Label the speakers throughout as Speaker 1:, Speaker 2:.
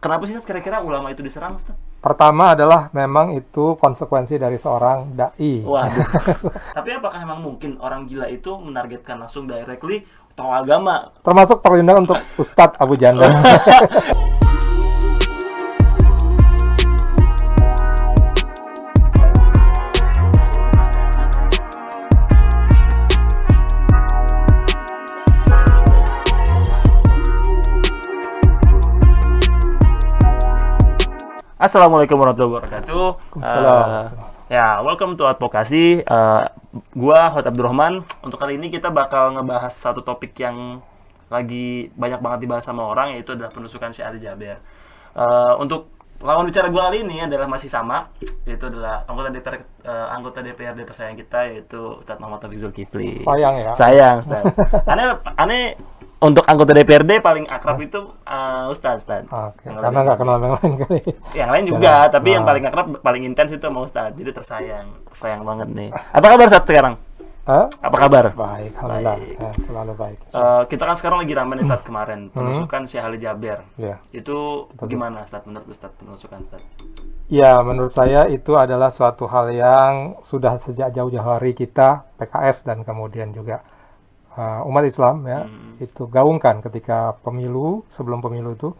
Speaker 1: Kenapa sih kira-kira ulama itu diserang, Ustaz?
Speaker 2: Pertama adalah memang itu konsekuensi dari seorang dai.
Speaker 1: Waduh. Tapi apakah memang mungkin orang gila itu menargetkan langsung directly tokoh agama?
Speaker 2: Termasuk perlindungan untuk Ustadz Abu Janda.
Speaker 1: Assalamualaikum warahmatullahi wabarakatuh. Ya, welcome to Advokasi. Gua Hot Abdurrahman. Untuk kali ini kita bakal ngebahas satu topik yang lagi banyak banget dibahas sama orang, yaitu adalah penusukan Syekh Ali Jaber. Untuk lawan bicara gua kali ini adalah masih sama, yaitu adalah anggota DPRD tersayang kita, yaitu Ustadz Muhammad Taufik Zulkifli.
Speaker 2: Sayang ya.
Speaker 1: Sayang, Ustadz. Aneh untuk anggota DPRD paling akrab itu Ustadz.
Speaker 2: Oke, karena nggak kenal yang lain kali.
Speaker 1: Yang lain juga, tapi yang paling akrab, paling intens itu sama Ustadz. Jadi tersayang banget nih. Apa kabar Ustadz sekarang? Apa kabar?
Speaker 2: Baik, alhamdulillah. Ya, selalu baik.
Speaker 1: Kita kan sekarang lagi ramai nih Ustadz, kemarin penusukan Syekh Ali Jaber.
Speaker 2: Ya.
Speaker 1: Itu gimana Ustadz, menurut Ustadz penusukan Ustadz?
Speaker 2: Ya, menurut saya itu adalah suatu hal yang sudah sejak jauh-jauh hari kita PKS dan kemudian juga umat Islam ya itu gaungkan ketika sebelum pemilu itu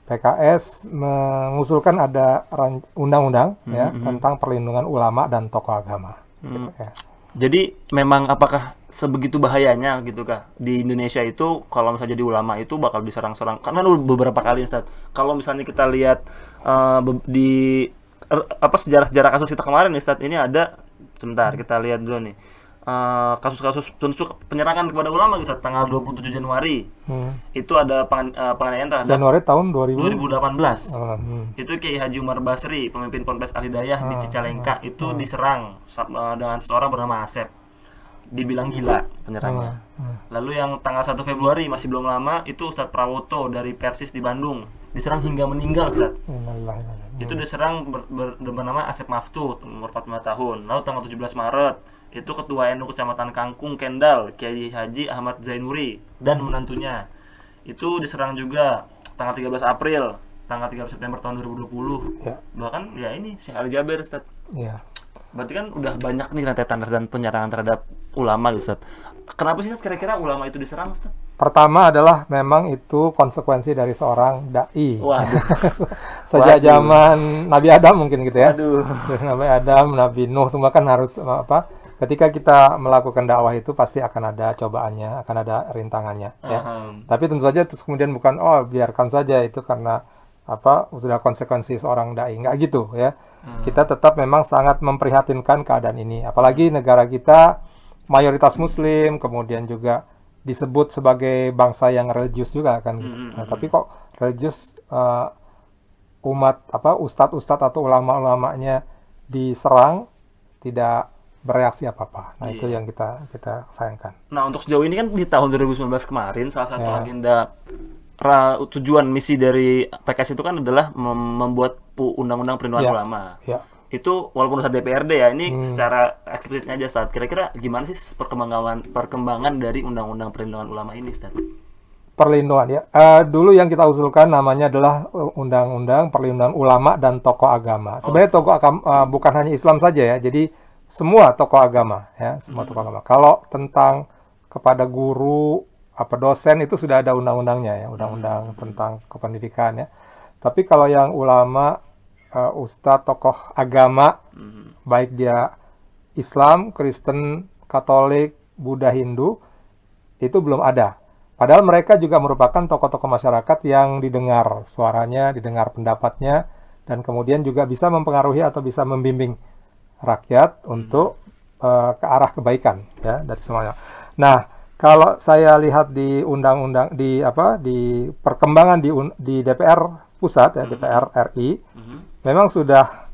Speaker 2: PKS mengusulkan ada undang-undang ya tentang perlindungan ulama dan tokoh agama. Gitu, ya.
Speaker 1: Jadi memang apakah sebegitu bahayanya gitu kah di Indonesia itu kalau misalnya jadi ulama itu bakal diserang-serang? Karena beberapa kali Ustaz, kalau misalnya kita lihat sejarah-sejarah kasus kita kemarin nih Ustaz, ini ada sebentar kita lihat dulu nih. Kasus-kasus penyerangan kepada ulama gitu, tanggal 27 Januari itu ada penganiayaan terhadap
Speaker 2: Januari tahun
Speaker 1: 2018 itu Kiai Haji Umar Basri, pemimpin Ponpes Al Hidayah di Cicalengka itu diserang dengan seseorang bernama Asep, dibilang gila penyerangnya. Lalu yang tanggal 1 Februari masih belum lama itu Ustadz Prawoto dari Persis di Bandung diserang hingga meninggal Ustadz. Itu diserang bernama Asep Maftu, umur 45 tahun. Lalu tanggal 17 Maret itu Ketua NU Kecamatan Kangkung Kendal Kiai Haji Ahmad Zainuri dan menantunya itu diserang juga tanggal 13 April, tanggal 13 September tahun 2020 ya. Bahkan ya ini Syekh Ali Jaber Ustaz ya. Berarti kan udah banyak nih rentetan dan penyerangan terhadap ulama Ustaz. Kenapa sih kira-kira ulama itu diserang Ustaz?
Speaker 2: Pertama adalah memang itu konsekuensi dari seorang dai.
Speaker 1: Waduh.
Speaker 2: Sejak zaman Nabi Adam mungkin gitu ya.
Speaker 1: Aduh.
Speaker 2: Nabi Adam, Nabi Nuh semua kan harus ketika kita melakukan dakwah itu pasti akan ada cobaannya, akan ada rintangannya ya. Tapi tentu saja terus kemudian bukan biarkan saja itu karena sudah konsekuensi seorang dai, nggak gitu ya. Kita tetap memang sangat memprihatinkan keadaan ini, apalagi negara kita mayoritas muslim, kemudian juga disebut sebagai bangsa yang religius juga kan gitu. Nah, tapi kok religius umat ustadz-ustadz atau ulama-ulamanya diserang tidak bereaksi apa-apa. Nah, itu yang kita sayangkan.
Speaker 1: Nah, untuk sejauh ini kan di tahun 2019 kemarin salah satu agenda tujuan misi dari PKS itu kan adalah membuat undang-undang perlindungan ulama. Ya. Itu walaupun usaha DPRD ya, ini secara eksplisitnya aja Ustaz. Kira-kira gimana sih perkembangan dari undang-undang perlindungan ulama ini Ustaz?
Speaker 2: Perlindungan ya. Dulu yang kita usulkan namanya adalah Undang-Undang Perlindungan Ulama dan Tokoh Agama. Sebenarnya tokoh agama bukan hanya Islam saja ya. Jadi semua tokoh agama ya, semua tokoh agama. Kalau tentang kepada guru dosen itu sudah ada undang-undangnya ya, undang-undang tentang kependidikan ya. Tapi kalau yang ulama, ustadz, tokoh agama, baik dia Islam, Kristen, Katolik, Buddha, Hindu, itu belum ada. Padahal mereka juga merupakan tokoh-tokoh masyarakat yang didengar suaranya, didengar pendapatnya, dan kemudian juga bisa mempengaruhi atau bisa membimbing rakyat untuk ke arah kebaikan ya dari semuanya. Nah, kalau saya lihat di undang-undang di perkembangan di DPR pusat ya, DPR RI memang sudah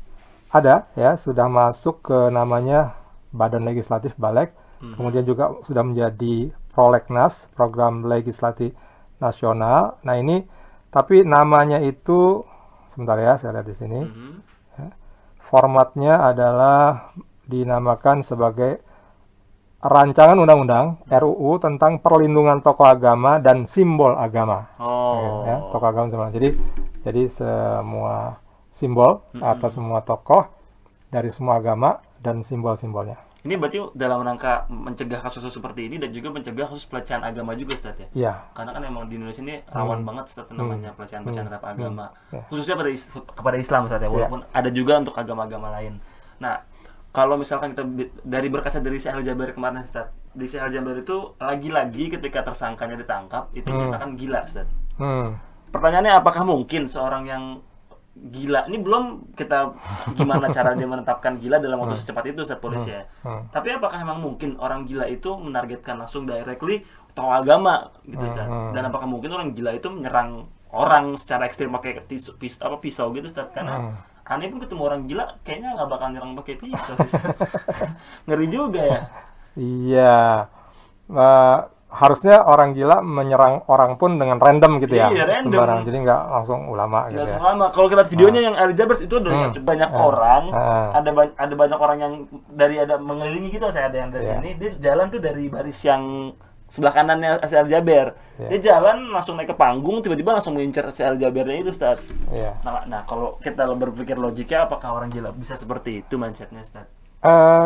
Speaker 2: ada ya, sudah masuk ke namanya Badan Legislatif Balek, kemudian juga sudah menjadi Prolegnas, Program Legislatif Nasional. Nah, ini tapi namanya itu sebentar ya, saya lihat di sini. Formatnya adalah dinamakan sebagai rancangan undang-undang RUU tentang perlindungan tokoh agama dan simbol agama. Ya, tokoh agama simbol. Jadi semua simbol atau semua tokoh dari semua agama dan simbol-simbolnya.
Speaker 1: Ini berarti dalam rangka mencegah kasus seperti ini dan juga mencegah kasus pelecehan agama juga, Ustaz ya?
Speaker 2: Iya.
Speaker 1: Karena kan memang di Indonesia ini rawan banget, Ustaz, namanya pelecehan-pelecehan terhadap agama. Khususnya kepada Islam, Ustaz ya, walaupun ada juga untuk agama-agama lain. Nah, kalau misalkan kita dari berkaca dari Syekh Al-Jaber kemarin, Ustaz, di Syekh Al-Jaber itu lagi-lagi ketika tersangkanya ditangkap, itu dinyatakan gila, Ustaz. Pertanyaannya, apakah mungkin seorang yang gila, ini belum kita gimana cara dia menetapkan gila dalam waktu secepat itu, Ustaz, polisi ya. Tapi apakah memang mungkin orang gila itu menargetkan langsung directly tokoh agama gitu, Ustaz? Dan apakah mungkin orang gila itu menyerang orang secara ekstrim pakai pisau gitu, Ustaz? Karena aneh pun ketemu orang gila kayaknya nggak bakal nyerang pakai pisau, Ustaz. Ngeri juga ya.
Speaker 2: Iya. Harusnya orang gila menyerang orang pun dengan random gitu ya, sembarang. Jadi nggak langsung ulama gitu.
Speaker 1: Langsung ulama. Kalau kita lihat videonya yang Al-Jaber itu ada banyak orang, ada banyak orang yang ada mengelilingi gitu. Saya ada yang dari sini, dia jalan tuh dari baris yang sebelah kanannya Al-Jaber. Dia jalan langsung naik ke panggung, tiba-tiba langsung mengincar Al-Jabernya itu, Ustaz. Nah, kalau kita berpikir logiknya, apakah orang gila bisa seperti itu mindsetnya, Ustaz?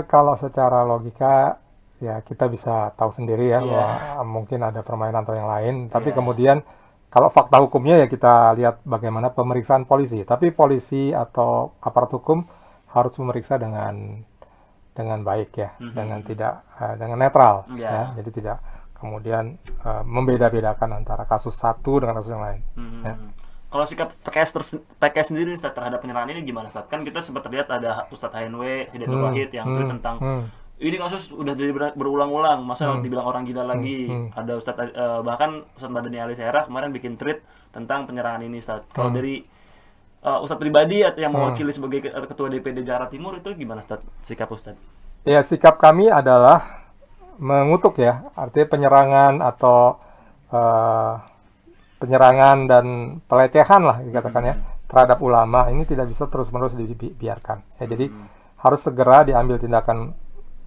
Speaker 2: Kalau secara logika ya kita bisa tahu sendiri ya, bahwa mungkin ada permainan atau yang lain. Tapi kemudian kalau fakta hukumnya ya kita lihat bagaimana pemeriksaan polisi. Tapi polisi atau aparat hukum harus memeriksa dengan baik ya, dengan netral ya. Jadi tidak kemudian membeda-bedakan antara kasus satu dengan kasus yang lain. Ya.
Speaker 1: Kalau sikap PKS sendiri Ustaz, terhadap penyerangan ini gimana, Ustaz? Kan kita sempat lihat ada Ustadz HNW Hidayatul Wahid yang tweet tentang ini kasus udah jadi berulang-ulang, masa dibilang orang gila lagi. Ada Ustadz bahkan Ustadz Madani Alisera kemarin bikin tweet tentang penyerangan ini, Ustadz. Kalau dari Ustadz pribadi atau yang mewakili sebagai ketua DPD Jakarta Timur itu gimana, Ustadz, sikap Ustadz?
Speaker 2: Ya, sikap kami adalah mengutuk ya, artinya penyerangan atau penyerangan dan pelecehan lah dikatakan ya terhadap ulama ini tidak bisa terus-menerus dibiarkan. Ya, jadi harus segera diambil tindakan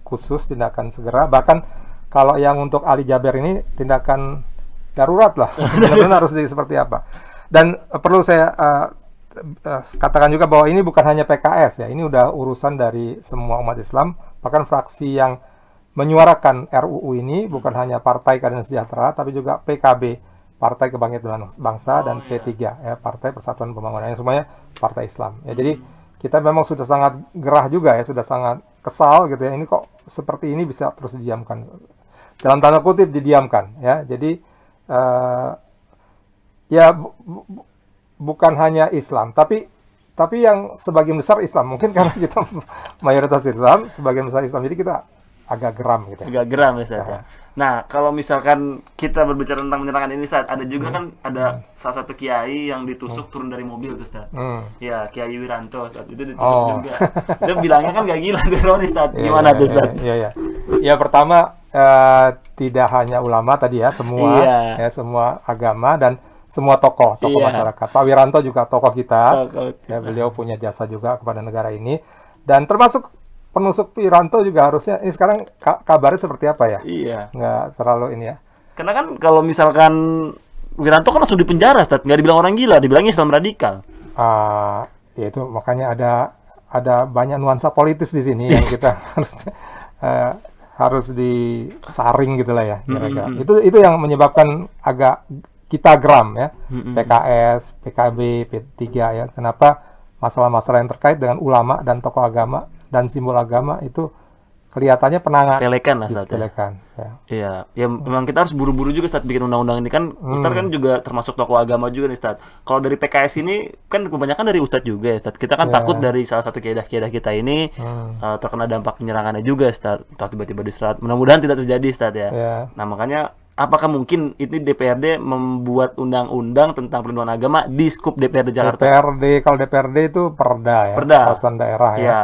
Speaker 2: khusus, tindakan segera. Bahkan kalau yang untuk Ali Jaber ini tindakan darurat lah, benar-benar harus seperti apa. Dan perlu saya katakan juga bahwa ini bukan hanya PKS ya, ini udah urusan dari semua umat Islam. Bahkan fraksi yang menyuarakan RUU ini bukan hanya Partai Keadilan Sejahtera, tapi juga PKB, Partai Kebangkitan Bangsa, dan P3 ya, Partai Persatuan Pembangunan, yang semuanya partai Islam. Ya, jadi kita memang sudah sangat gerah juga ya, sudah sangat kesal gitu ya. Ini kok seperti ini bisa terus didiamkan, dalam tanda kutip didiamkan ya. Jadi ya bukan hanya Islam, tapi yang sebagian besar Islam. Mungkin karena kita mayoritas Islam, sebagian besar Islam, jadi kita agak geram gitu.
Speaker 1: Agak geram ya, Ustaz. Nah, kalau misalkan kita berbicara tentang penyerangan ini, Ustaz, ada juga kan ada salah satu kiai yang ditusuk turun dari mobil tuh, Ustaz. Ya, Kiai Wiranto, Ustaz, itu ditusuk juga. Dia bilangnya kan gak gila teroris, Ustaz. Gimana tuh, Ustaz?
Speaker 2: Ya, pertama tidak hanya ulama tadi ya, semua ya, semua agama dan semua tokoh masyarakat. Pak Wiranto juga tokoh kita. Ya, beliau punya jasa juga kepada negara ini, dan termasuk penusuk Wiranto juga harusnya, ini sekarang kabarnya seperti apa ya? Iya. Nggak terlalu ini ya.
Speaker 1: Karena kan kalau misalkan Wiranto kan langsung dipenjara, Ustaz. Nggak dibilang orang gila, dibilangnya Islam radikal.
Speaker 2: Ya itu makanya ada banyak nuansa politis di sini yang kita harus disaring gitulah ya. Kira-kira. Itu yang menyebabkan agak kita geram ya. PKS, PKB, P3 ya. Kenapa masalah-masalah yang terkait dengan ulama dan tokoh agama dan simbol agama itu kelihatannya
Speaker 1: sepelekan lah, Ustaz. Iya, ya memang kita harus buru-buru juga saat bikin undang-undang ini kan. Ustaz kan juga termasuk tokoh agama juga nih, Ustaz. Kalau dari PKS ini kan kebanyakan dari Ustaz juga ya, Ustaz. Kita kan takut dari salah satu kiaidah kita ini terkena dampak penyerangannya juga, Ustaz. Atau tiba-tiba diserat. Mudah-mudahan tidak terjadi, Ustaz ya. Nah, makanya apakah mungkin ini DPRD membuat undang-undang tentang perlindungan agama di skup DPRD Jakarta?
Speaker 2: Kalau DPRD itu perda ya, peraturan daerah ya.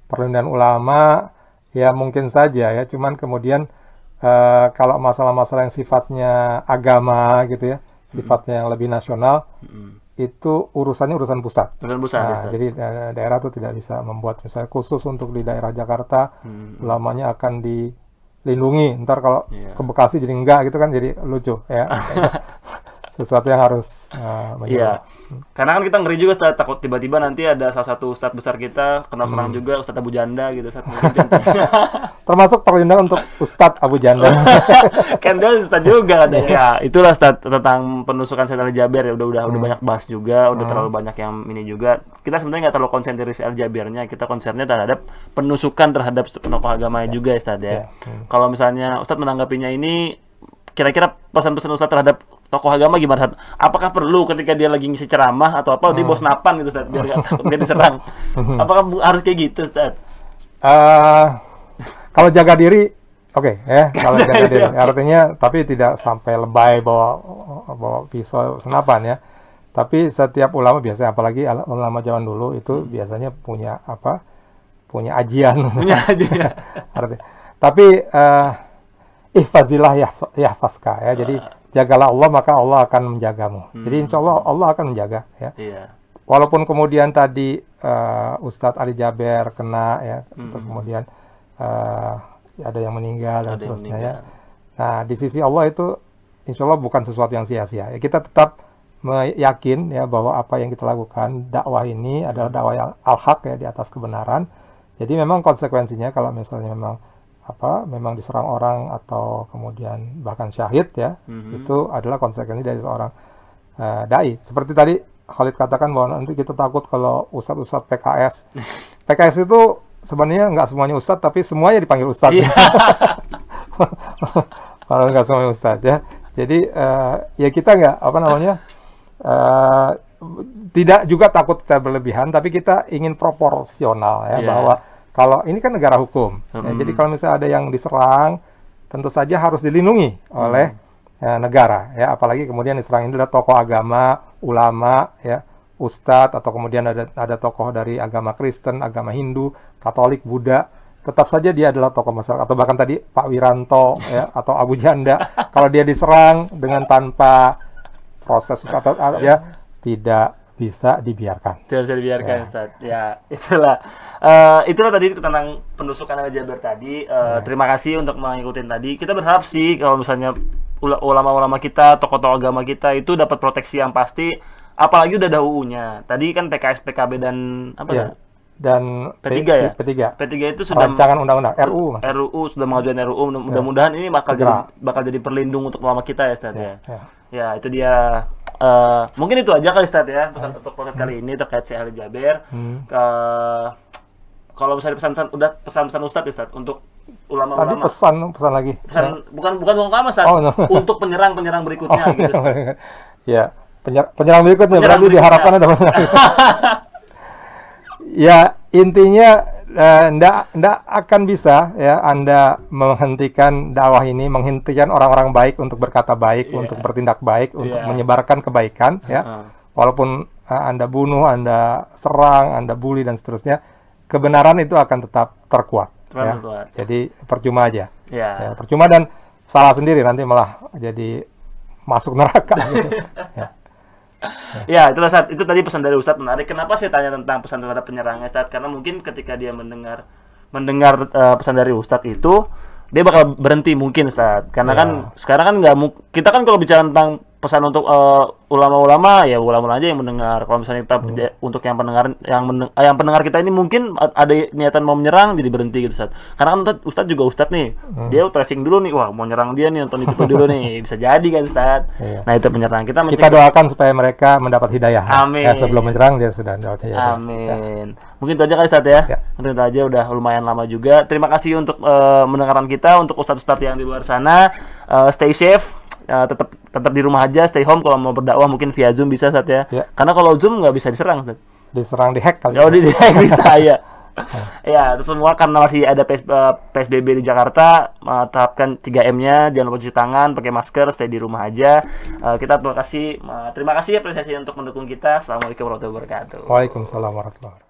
Speaker 2: Perlindungan ulama ya mungkin saja ya, cuman kemudian kalau masalah-masalah yang sifatnya agama gitu ya, sifatnya yang lebih nasional, itu urusannya urusan pusat. Jadi daerah itu tidak bisa membuat misalnya khusus untuk di daerah Jakarta, ulamanya akan dilindungi. Ntar kalau ke Bekasi jadi enggak gitu kan jadi lucu ya. Sesuatu yang harus
Speaker 1: Iya. Karena kan kita ngeri juga Ustaz, takut tiba-tiba nanti ada salah satu ustadz besar kita kena serang juga, Ustadz Abu Janda gitu Ustadz.
Speaker 2: Termasuk perlindungan untuk Ustadz Abu Janda.
Speaker 1: Kan dia Ustadz juga katanya. Ya, itulah Ustadz tentang penusukan Said Ali Jaber ya udah banyak bahas juga, udah terlalu banyak yang ini juga. Kita sebenarnya nggak terlalu konsen dari Said Ali Jabernya, kita konsennya terhadap penusukan terhadap tokoh agamanya juga ya Ustadz ya. Kalau misalnya Ustadz menanggapinya ini, kira-kira pesan-pesan Ustadz terhadap tokoh agama gimana? Apakah perlu ketika dia lagi ngisi ceramah atau apa dia bawa senapan gitu Ustadz biar nggak takut dia diserang? Apakah harus kayak gitu Ustadz?
Speaker 2: Kalau jaga diri, oke ya. Kalau jaga diri, artinya tapi tidak sampai lebay bawa pisau senapan ya. Tapi setiap ulama biasanya, apalagi ulama zaman dulu itu biasanya punya ajian.
Speaker 1: Punya ajian.
Speaker 2: Tapi ihfazillah yahfazka ya. Jadi jagalah Allah maka Allah akan menjagamu. Jadi insya Allah Allah akan menjaga ya. Walaupun kemudian tadi Ustadz Ali Jaber kena ya, terus kemudian ada yang meninggal dan seterusnya ya. Nah di sisi Allah itu insya Allah bukan sesuatu yang sia-sia. Ya, kita tetap yakin ya bahwa apa yang kita lakukan dakwah ini adalah dakwah yang al-haq ya, di atas kebenaran. Jadi memang konsekuensinya kalau misalnya memang diserang orang atau kemudian bahkan syahid ya, itu adalah konsekuensi dari seorang dai. Seperti tadi Khalid katakan bahwa nanti kita takut kalau ustadz PKS. PKS itu sebenarnya nggak semuanya ustadz, tapi semuanya dipanggil ustadz. Kalau nggak semuanya ustadz ya. Jadi ya kita nggak tidak juga takut secara berlebihan, tapi kita ingin proporsional ya, bahwa kalau ini kan negara hukum, ya, jadi kalau misalnya ada yang diserang, tentu saja harus dilindungi oleh negara, ya. Apalagi kemudian diserang ini adalah tokoh agama, ulama, ya, ustadz, atau kemudian ada tokoh dari agama Kristen, agama Hindu, Katolik, Buddha, tetap saja dia adalah tokoh masyarakat. Atau bahkan tadi Pak Wiranto, ya, atau Abu Janda, kalau dia diserang dengan tanpa proses atau ya tidak bisa dibiarkan.
Speaker 1: Tidak bisa dibiarkan, Ustaz. Ya, itulah tadi tentang penusukan Ali Jaber tadi. Terima kasih untuk mengikuti tadi. Kita berharap sih kalau misalnya ulama-ulama kita, tokoh-tokoh agama kita itu dapat proteksi yang pasti. Apalagi udah ada UU-nya. Tadi kan PKS, PKB dan apa ya?
Speaker 2: Dan
Speaker 1: P3 ya?
Speaker 2: P3
Speaker 1: itu sudah
Speaker 2: rancangan undang-undang RUU.
Speaker 1: RUU sudah mengajukan RUU. Mudah-mudahan ini bakal jadi perlindung untuk ulama kita ya, Ustaz ya. Ya, itu dia. Mungkin itu aja kali Ustaz ya untuk podcast kali ini terkait Said Ali Jaber. Kalau misalnya pesan-pesan Ustaz Ustaz untuk ulama-ulama.
Speaker 2: Tadi pesan lagi.
Speaker 1: Bukan Ustaz. Untuk penyerang berikutnya gitu.
Speaker 2: Ya, penyerang berikutnya berarti diharapkan ada. Ya, intinya ndak akan bisa ya Anda menghentikan dakwah ini, menghentikan orang-orang baik untuk berkata baik, untuk bertindak baik, untuk menyebarkan kebaikan ya. Walaupun Anda bunuh, Anda serang, Anda bully dan seterusnya, kebenaran itu akan tetap terkuat ya. Jadi percuma aja. Ya, percuma dan salah sendiri, nanti malah jadi masuk neraka gitu.
Speaker 1: Ya, itulah Ustaz. Itu tadi pesan dari Ustaz menarik. Kenapa saya tanya tentang pesan terhadap penyerangnya Ustaz? Karena mungkin ketika dia mendengar pesan dari Ustaz itu, dia bakal berhenti mungkin Ustaz. Karena kan sekarang kan kita kan kalau bicara tentang pesan untuk ulama-ulama ya ulama aja yang mendengar. Kalau misalnya kita untuk yang pendengar kita ini mungkin ada niatan mau menyerang jadi berhenti gitu Ustaz. Karena kan Ustaz juga Ustaz nih. Dia tracing dulu nih, wah mau nyerang dia nih, nonton itu dulu nih. Bisa jadi kan Ustaz. Nah, itu penyerang kita
Speaker 2: doakan supaya mereka mendapat hidayah.
Speaker 1: Amin.
Speaker 2: Ya, sebelum menyerang dia sudah mendapat hidayah.
Speaker 1: Amin. Mungkin itu aja kali Ustaz ya. Mungkin itu aja, udah lumayan lama juga. Terima kasih untuk mendengarkan kita, untuk Ustaz-Ustaz yang di luar sana. Stay safe. Tetap di rumah aja, stay home. Kalau mau berdakwah mungkin via Zoom bisa Ustaz ya. Karena kalau Zoom nggak bisa diserang Ustaz.
Speaker 2: Diserang, dihack kali.
Speaker 1: Oh, dihack bisa ya. Ya, itu semua karena masih ada PSBB di Jakarta. Terapkan 3M-nya, jangan lupa cuci tangan, pakai masker, stay di rumah aja. Kita terima kasih apresiasi untuk mendukung kita. Assalamualaikum warahmatullahi wabarakatuh.
Speaker 2: Waalaikumsalam warahmatullahi wabarakatuh.